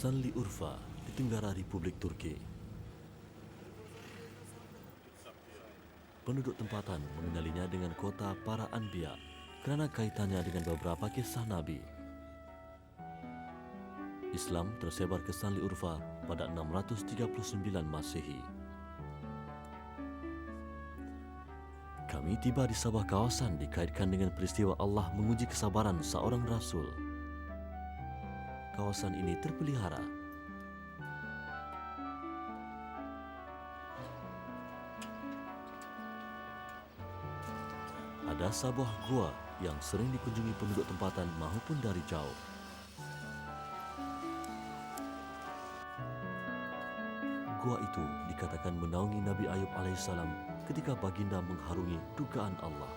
Sanliurfa di tenggara Republik Turki. Penduduk tempatan mengenalinya dengan kota para Anbiya kerana kaitannya dengan beberapa kisah Nabi. Islam tersebar ke Sanliurfa pada 639 Masehi. Kami tiba di sebuah kawasan dikaitkan dengan peristiwa Allah menguji kesabaran seorang Rasul. Kawasan ini terpelihara. Ada sebuah gua yang sering dikunjungi penduduk tempatan maupun dari jauh. Gua itu dikatakan menaungi Nabi Ayub alaihissalam ketika baginda mengharungi dugaan Allah.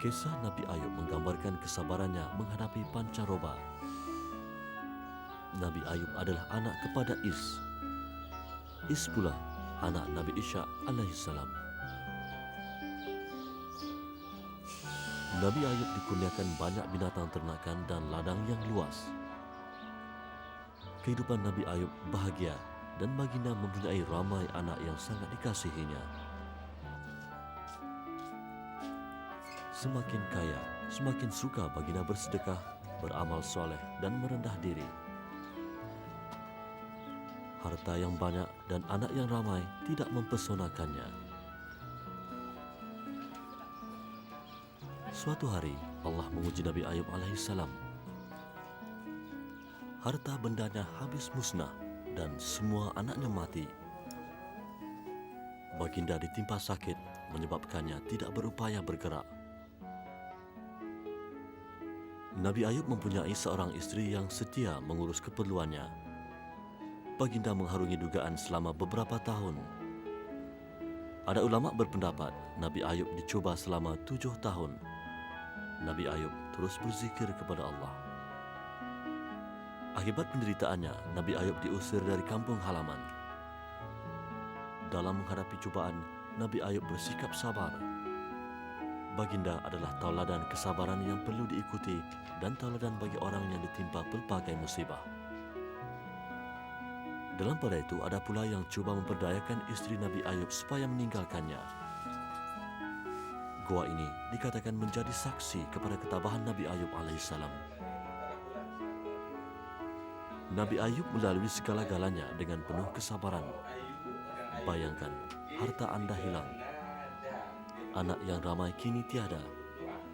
Kisah Nabi Ayub menggambarkan kesabarannya menghadapi pancaroba. Nabi Ayub adalah anak kepada Is. Is pula anak Nabi Ishaq alaihissalam. Nabi Ayub dikurniakan banyak binatang ternakan dan ladang yang luas. Kehidupan Nabi Ayub bahagia dan baginda mempunyai ramai anak yang sangat dikasihinya. Semakin kaya, semakin suka baginda bersedekah, beramal soleh dan merendah diri. Harta yang banyak dan anak yang ramai tidak mempesonakannya. Suatu hari, Allah menguji Nabi Ayub alaihissalam. Harta bendanya habis musnah dan semua anaknya mati. Baginda ditimpa sakit menyebabkannya tidak berupaya bergerak. Nabi Ayub mempunyai seorang isteri yang setia mengurus keperluannya. Baginda mengharungi dugaan selama beberapa tahun. Ada ulama berpendapat Nabi Ayub dicuba selama 7 tahun. Nabi Ayub terus berzikir kepada Allah. Akibat penderitaannya, Nabi Ayub diusir dari kampung halaman. Dalam menghadapi cubaan, Nabi Ayub bersikap sabar. Baginda adalah tauladan kesabaran yang perlu diikuti dan tauladan bagi orang yang ditimpa pelbagai musibah. Dalam pada itu ada pula yang cuba memperdayakan isteri Nabi Ayub supaya meninggalkannya. Gua ini dikatakan menjadi saksi kepada ketabahan Nabi Ayub alaihissalam. Nabi Ayub melalui segala-galanya dengan penuh kesabaran. Bayangkan, harta anda hilang. Anak yang ramai kini tiada.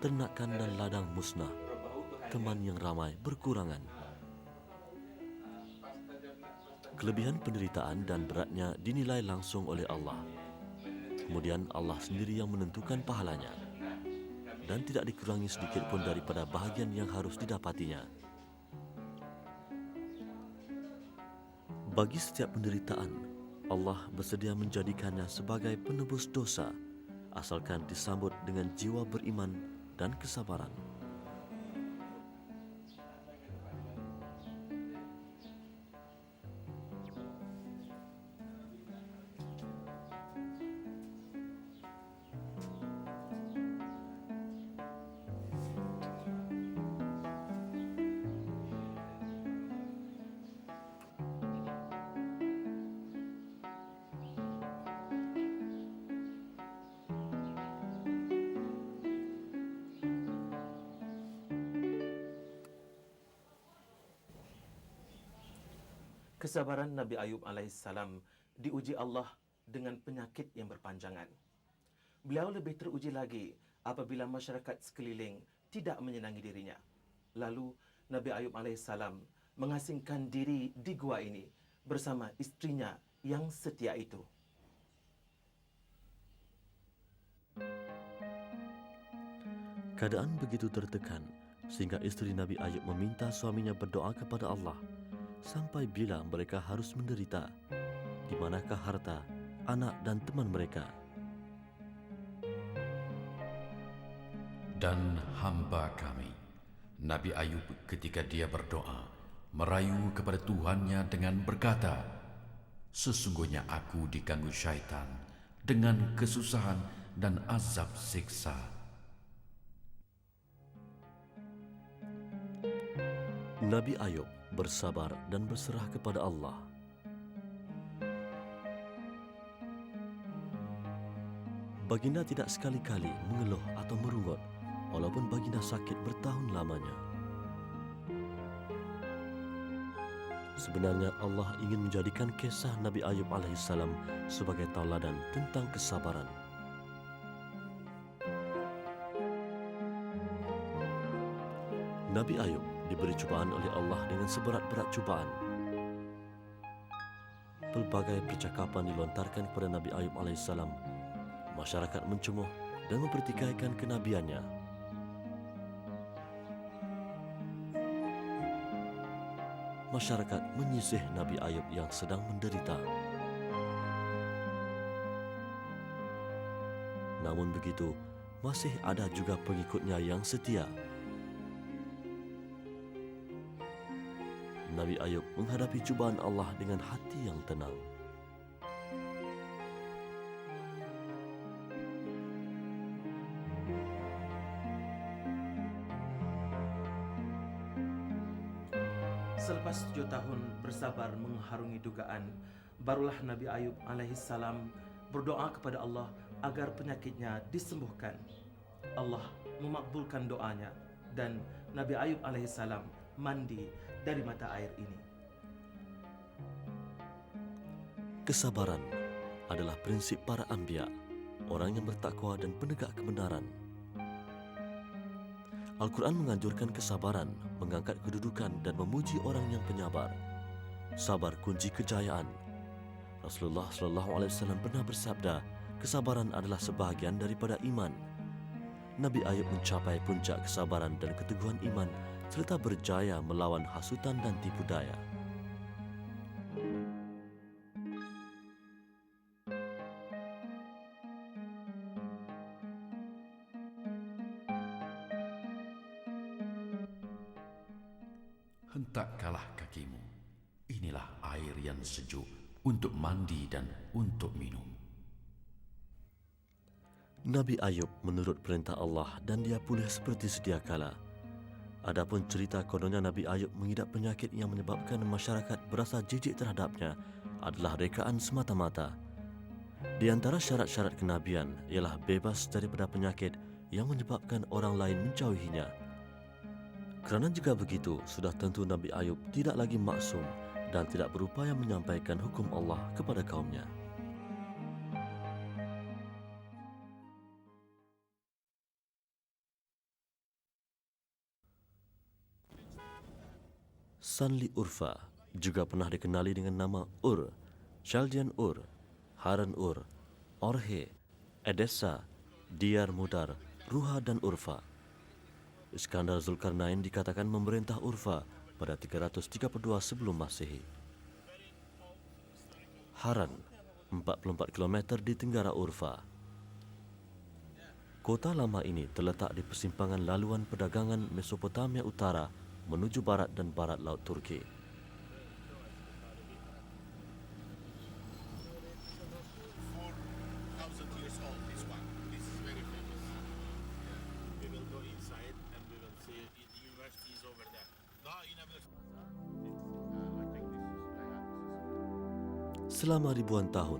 Ternakan dan ladang musnah. Teman yang ramai berkurangan. Kelebihan penderitaan dan beratnya dinilai langsung oleh Allah. Kemudian Allah sendiri yang menentukan pahalanya. Dan tidak dikurangi sedikit pun daripada bahagian yang harus didapatinya. Bagi setiap penderitaan, Allah bersedia menjadikannya sebagai penebus dosa, asalkan disambut dengan jiwa beriman dan kesabaran. Kesabaran Nabi Ayub alaihissalam diuji Allah dengan penyakit yang berpanjangan. Beliau lebih teruji lagi apabila masyarakat sekeliling tidak menyenangi dirinya. Lalu Nabi Ayub alaihissalam mengasingkan diri di gua ini bersama istrinya yang setia itu. Keadaan begitu tertekan sehingga isteri Nabi Ayub meminta suaminya berdoa kepada Allah. Sampai bila mereka harus menderita? Di manakah harta, anak dan teman mereka? Dan hamba kami, Nabi Ayub ketika dia berdoa, merayu kepada Tuhannya dengan berkata, sesungguhnya aku diganggu syaitan dengan kesusahan dan azab siksa. Nabi Ayub bersabar dan berserah kepada Allah. Baginda tidak sekali-kali mengeluh atau merungut walaupun baginda sakit bertahun lamanya. Sebenarnya Allah ingin menjadikan kisah Nabi Ayub alaihissalam sebagai tauladan tentang kesabaran. Nabi Ayub diberi cubaan oleh Allah dengan seberat-berat cubaan. Pelbagai percakapan dilontarkan kepada Nabi Ayub alaihissalam. Masyarakat mencemuh dan mempertikaikan kenabiannya. Masyarakat menyisih Nabi Ayub yang sedang menderita. Namun begitu, masih ada juga pengikutnya yang setia. Nabi Ayub menghadapi cubaan Allah dengan hati yang tenang. Selepas 7 tahun bersabar mengharungi dugaan, barulah Nabi Ayub alaihissalam berdoa kepada Allah agar penyakitnya disembuhkan. Allah memakbulkan doanya dan Nabi Ayub alaihissalam mandi dari mata air ini. Kesabaran adalah prinsip para anbiya, orang yang bertakwa dan penegak kebenaran. Al-Quran menganjurkan kesabaran, mengangkat kedudukan dan memuji orang yang penyabar. Sabar kunci kejayaan. Rasulullah SAW pernah bersabda, kesabaran adalah sebahagian daripada iman. Nabi Ayub mencapai puncak kesabaran dan keteguhan iman serta berjaya melawan hasutan dan tipu daya. Hentakkanlah kakimu. Inilah air yang sejuk untuk mandi dan untuk minum. Nabi Ayub menurut perintah Allah dan dia pulih seperti sedia kala. Adapun cerita kononnya Nabi Ayub mengidap penyakit yang menyebabkan masyarakat berasa jijik terhadapnya adalah rekaan semata-mata. Di antara syarat-syarat kenabian ialah bebas daripada penyakit yang menyebabkan orang lain menjauhinya. Kerana jika begitu, sudah tentu Nabi Ayub tidak lagi maksum dan tidak berupaya menyampaikan hukum Allah kepada kaumnya. Sanli Urfa juga pernah dikenali dengan nama Ur, Chaldean Ur, Haran Ur, Orhe, Edessa, Diyar Mudar, Ruha dan Urfa. Iskandar Zulkarnain dikatakan memerintah Urfa pada 332 sebelum Masehi. Haran, 44 km di tenggara Urfa. Kota lama ini terletak di persimpangan laluan perdagangan Mesopotamia Utara menuju barat dan barat Laut Turki. Selama ribuan tahun,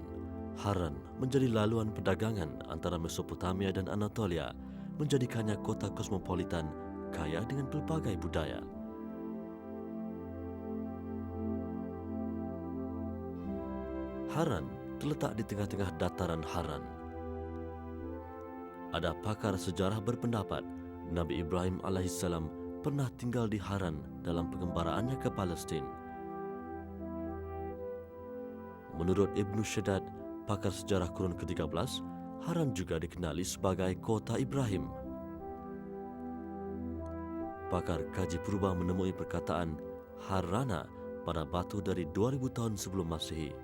Haran menjadi laluan perdagangan antara Mesopotamia dan Anatolia, menjadikannya kota kosmopolitan kaya dengan pelbagai budaya. Haran terletak di tengah-tengah dataran Haran. Ada pakar sejarah berpendapat Nabi Ibrahim alaihissalam pernah tinggal di Haran dalam pengembaraannya ke Palestin. Menurut Ibnu Shaddad, pakar sejarah kurun ke-13, Haran juga dikenali sebagai kota Ibrahim. Pakar kaji purba menemui perkataan Harana pada batu dari 2000 tahun sebelum Masehi.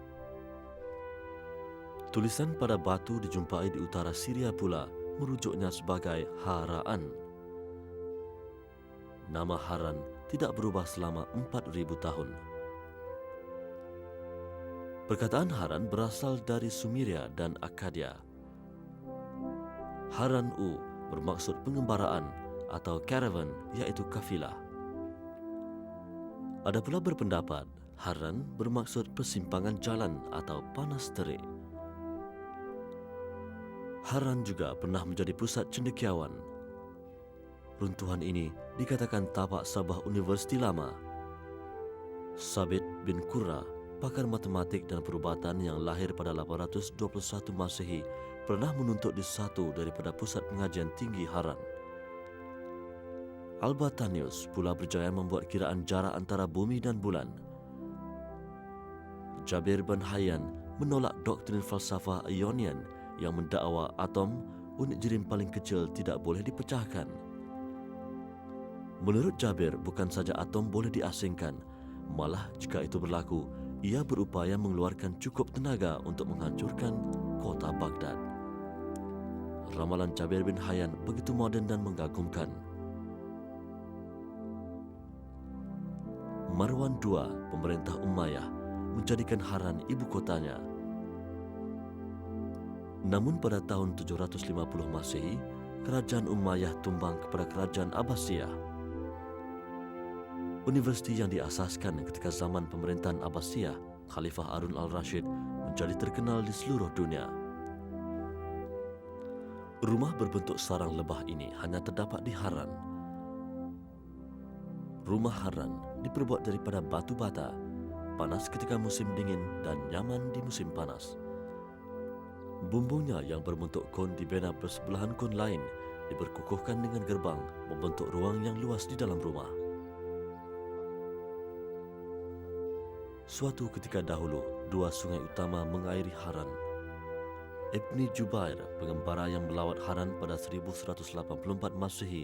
Tulisan pada batu dijumpai di utara Syria pula, merujuknya sebagai Haraan. Nama Haran tidak berubah selama 4000 tahun. Perkataan Haran berasal dari Sumeria dan Akkadia. Haran-u bermaksud pengembaraan atau caravan, iaitu kafilah. Ada pula berpendapat Haran bermaksud persimpangan jalan atau panas terik. Haran juga pernah menjadi pusat cendekiawan. Runtuhan ini dikatakan tapak Sabah Universiti lama. Sabit bin Qurra, pakar matematik dan perubatan yang lahir pada 821 Masehi, pernah menuntut di satu daripada pusat pengajian tinggi Haran. Albatanius pula berjaya membuat kiraan jarak antara bumi dan bulan. Jabir bin Hayyan menolak doktrin falsafah Ionian yang mendakwa atom, unit jirim paling kecil, tidak boleh dipecahkan. Menurut Jabir, bukan saja atom boleh diasingkan, malah jika itu berlaku, ia berupaya mengeluarkan cukup tenaga untuk menghancurkan kota Baghdad. Ramalan Jabir bin Hayyan begitu moden dan mengagumkan. Marwan II, pemerintah Umayyah, menjadikan Haran ibu kotanya. Namun pada tahun 750 Masehi, kerajaan Umayyah tumbang kepada kerajaan Abbasiyah. Universiti yang diasaskan ketika zaman pemerintahan Abbasiyah, Khalifah Harun al-Rashid, menjadi terkenal di seluruh dunia. Rumah berbentuk sarang lebah ini hanya terdapat di Haran. Rumah Haran diperbuat daripada batu bata, panas ketika musim dingin dan nyaman di musim panas. Bumbungnya yang berbentuk kon dibina bersebelahan kon lain, diperkukuhkan dengan gerbang membentuk ruang yang luas di dalam rumah. Suatu ketika dahulu, dua sungai utama mengairi Haran. Ibni Jubair, pengembara yang melawat Haran pada 1184 Masehi,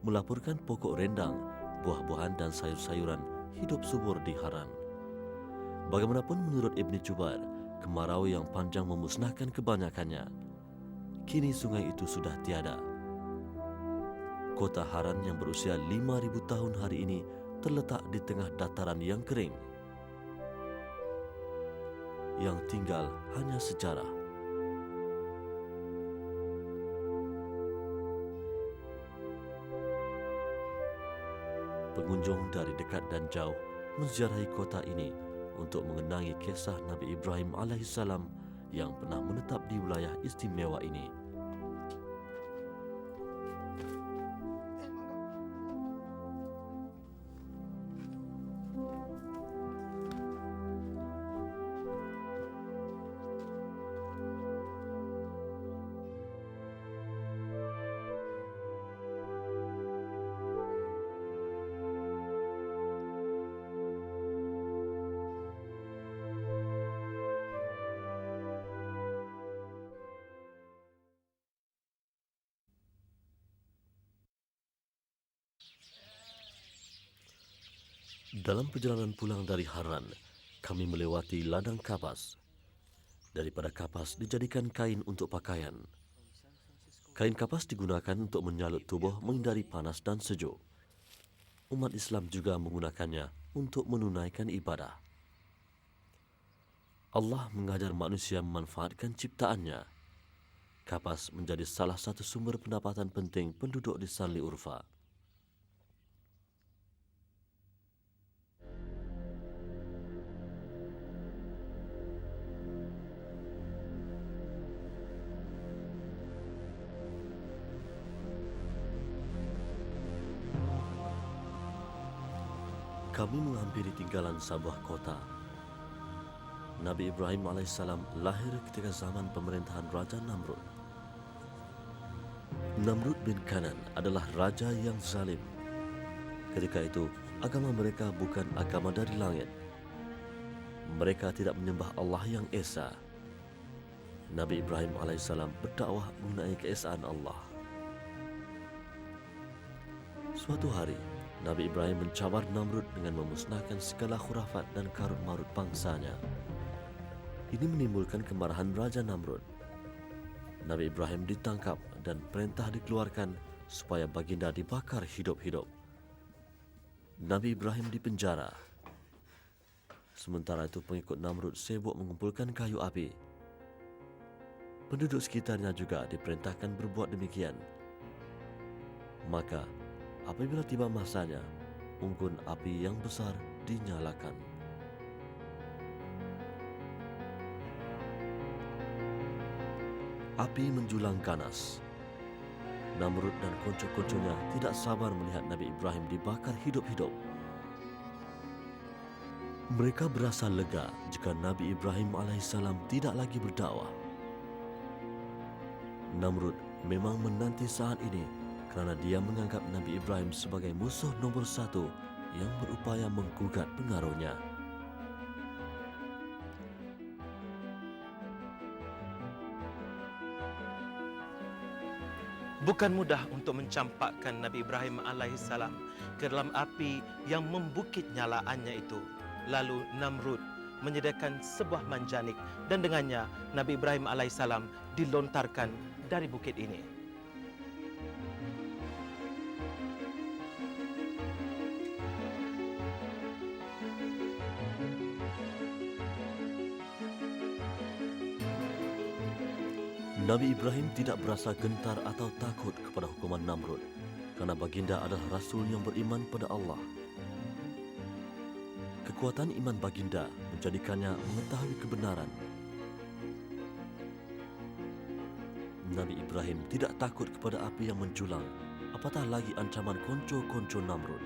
melaporkan pokok rendang, buah-buahan dan sayur-sayuran hidup subur di Haran. Bagaimanapun menurut Ibni Jubair, kemarau yang panjang memusnahkan kebanyakannya. Kini sungai itu sudah tiada. Kota Haran yang berusia 5,000 tahun hari ini terletak di tengah dataran yang kering. Yang tinggal hanya sejarah. Pengunjung dari dekat dan jauh menziarahi kota ini untuk mengenangi kisah Nabi Ibrahim alaihissalam yang pernah menetap di wilayah istimewa ini. Dalam perjalanan pulang dari Haran, kami melewati ladang kapas. Daripada kapas dijadikan kain untuk pakaian. Kain kapas digunakan untuk menyalut tubuh menghindari panas dan sejuk. Umat Islam juga menggunakannya untuk menunaikan ibadah. Allah mengajar manusia memanfaatkan ciptaannya. Kapas menjadi salah satu sumber pendapatan penting penduduk di Sanli Urfa. Kami menghampiri tinggalan sebuah kota. Nabi Ibrahim alaihissalam lahir ketika zaman pemerintahan Raja Namrud. Namrud bin Kanan adalah raja yang zalim. Ketika itu, agama mereka bukan agama dari langit. Mereka tidak menyembah Allah yang esa. Nabi Ibrahim alaihissalam berdakwah mengenai keesaan Allah. Suatu hari, Nabi Ibrahim mencabar Namrud dengan memusnahkan segala khurafat dan karut-marut bangsanya. Ini menimbulkan kemarahan Raja Namrud. Nabi Ibrahim ditangkap dan perintah dikeluarkan supaya baginda dibakar hidup-hidup. Nabi Ibrahim dipenjara. Sementara itu pengikut Namrud sibuk mengumpulkan kayu api. Penduduk sekitarnya juga diperintahkan berbuat demikian. Maka, apabila tiba masanya, unggun api yang besar dinyalakan. Api menjulang ganas. Namrud dan konco-konconya tidak sabar melihat Nabi Ibrahim dibakar hidup-hidup. Mereka berasa lega jika Nabi Ibrahim alaihissalam tidak lagi berdakwah. Namrud memang menanti saat ini kerana dia menganggap Nabi Ibrahim sebagai musuh nombor satu yang berupaya menggugat pengaruhnya. Bukan mudah untuk mencampakkan Nabi Ibrahim alaihissalam ke dalam api yang membukit nyalaannya itu. Lalu Namrud menyediakan sebuah manjanik dan dengannya Nabi Ibrahim alaihissalam dilontarkan dari bukit ini. Nabi Ibrahim tidak berasa gentar atau takut kepada hukuman Namrud kerana baginda adalah Rasul yang beriman pada Allah. Kekuatan iman baginda menjadikannya mengetahui kebenaran. Nabi Ibrahim tidak takut kepada api yang menjulang, apatah lagi ancaman konco-konco Namrud.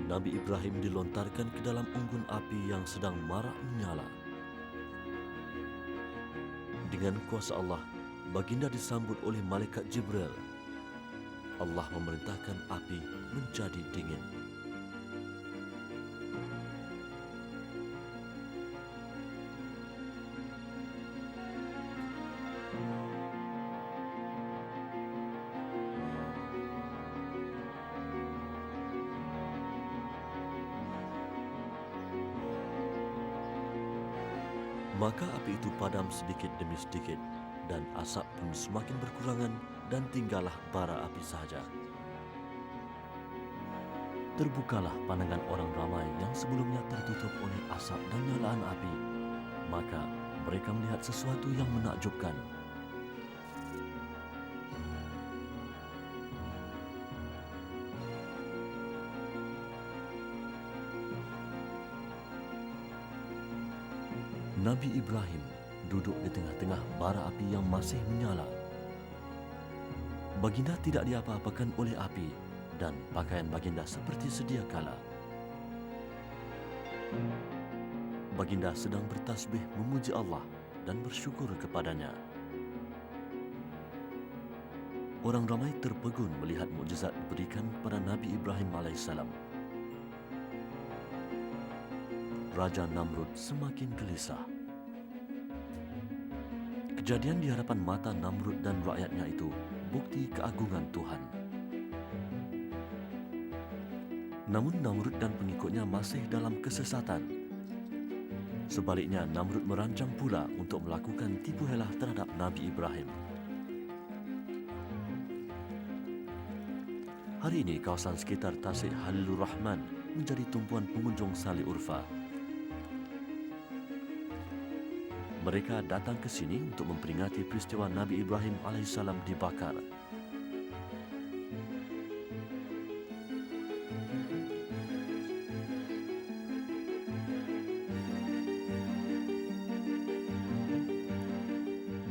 Nabi Ibrahim dilontarkan ke dalam unggun api yang sedang marak menyala. Dengan kuasa Allah, baginda disambut oleh malaikat Jibril. Allah memerintahkan api menjadi dingin. Maka api itu padam sedikit demi sedikit dan asap pun semakin berkurangan dan tinggallah bara api sahaja. Terbukalah pandangan orang ramai yang sebelumnya tertutup oleh asap dan nyalaan api. Maka mereka melihat sesuatu yang menakjubkan. Nabi Ibrahim duduk di tengah-tengah bara api yang masih menyala. Baginda tidak diapa-apakan oleh api dan pakaian baginda seperti sedia kala. Baginda sedang bertasbih memuji Allah dan bersyukur kepadanya. Orang ramai terpegun melihat mukjizat diberikan kepada Nabi Ibrahim alaihissalam. Raja Namrud semakin gelisah. Kejadian di hadapan mata Namrud dan rakyatnya itu bukti keagungan Tuhan. Namun Namrud dan pengikutnya masih dalam kesesatan. Sebaliknya, Namrud merancang pula untuk melakukan tipu helah terhadap Nabi Ibrahim. Hari ini, kawasan sekitar Tasik Halilur Rahman menjadi tumpuan pengunjung Sali Urfa. Mereka datang ke sini untuk memperingati peristiwa Nabi Ibrahim alaihissalam dibakar.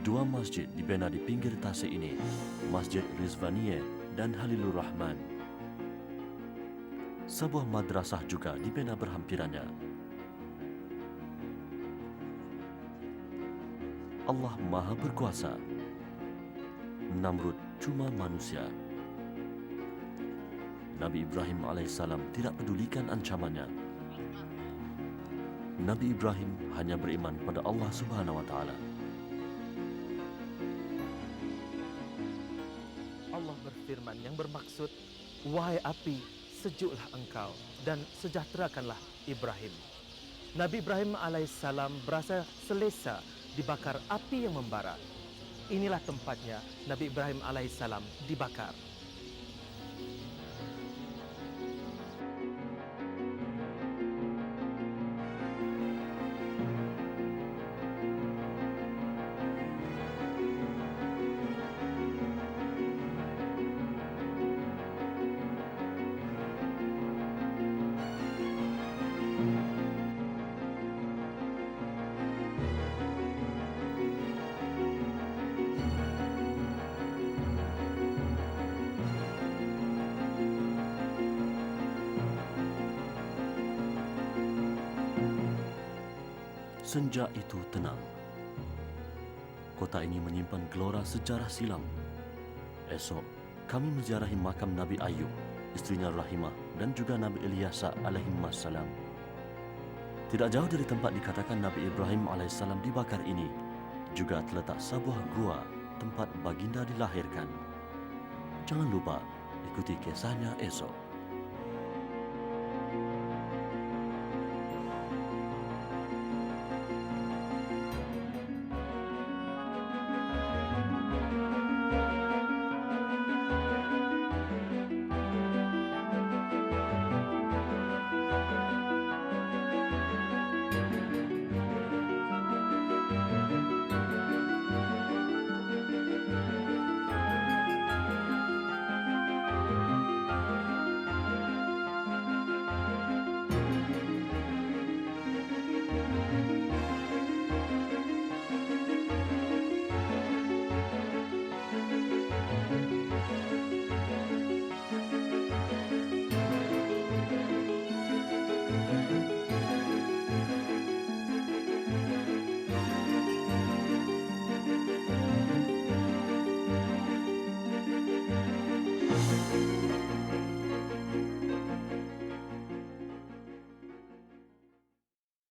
Dua masjid dibina di pinggir Tasik ini, Masjid Rizvaniyah dan Halilur Rahman. Sebuah madrasah juga dibina berhampirannya. Allah Maha Berkuasa. Namrud cuma manusia. Nabi Ibrahim alaihissalam tidak pedulikan ancamannya. Nabi Ibrahim hanya beriman pada Allah Subhanahu wa taala. Allah berfirman yang bermaksud, wahai api, sejuklah engkau dan sejahterakanlah Ibrahim. Nabi Ibrahim alaihissalam berasa selesa dibakar api yang membara. inilah tempatnya Nabi Ibrahim alaihissalam dibakar. Senja itu tenang. Kota ini menyimpan gelora sejarah silam. Esok, kami menziarahi makam Nabi Ayub, istrinya Rahimah dan juga Nabi Ilyasa alaihissalam. Tidak jauh dari tempat dikatakan Nabi Ibrahim alaihissalam dibakar ini, juga terletak sebuah gua tempat baginda dilahirkan. Jangan lupa ikuti kisahnya esok.